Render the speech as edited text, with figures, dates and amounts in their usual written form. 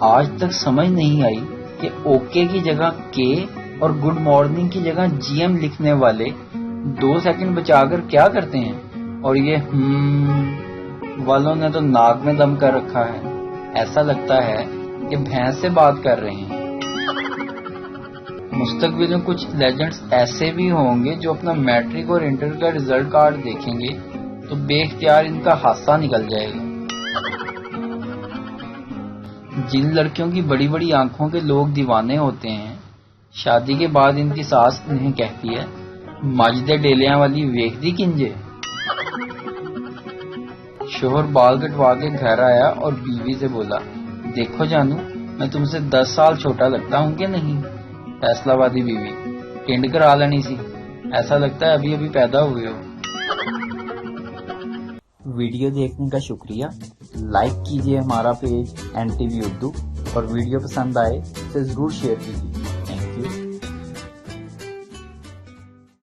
آج تک سمجھ نہیں آئی کہ اوکے کی جگہ کے اور گڈ مارننگ کی جگہ جی ایم لکھنے والے 2 سیکنڈ بچا کر کیا کرتے ہیں، اور یہ والوں نے تو ناک میں دم کر رکھا ہے، ایسا لگتا ہے کہ بھینس سے بات کر رہے ہیں۔ مستقبل میں کچھ لیجنڈز ایسے بھی ہوں گے جو اپنا میٹرک اور انٹر کا رزلٹ کارڈ دیکھیں گے تو بے اختیار ان کا ہاتھہ نکل جائے گا۔ جن لڑکیوں کی بڑی بڑی آنکھوں کے لوگ دیوانے ہوتے ہیں، شادی کے بعد ان کی ساس انہیں کہتی ہے ماجدے ڈیلیاں والی ویکھ دی کنجے۔ شوہر بال کٹوا کے گھر آیا اور بیوی سے بولا، دیکھو جانو میں تم سے 10 سال چھوٹا لگتا ہوں کہ نہیں؟ فیصلہ بادی بیوی، ٹینڈ کرا لینی سی، ایسا لگتا ہے ابھی ابھی پیدا ہوئے ہو۔ ویڈیو دیکھنے کا شکریہ، لائک کیجیے ہمارا پیج NTV اردو، اور ویڈیو پسند آئے تو ضرور شیئر کیجیے۔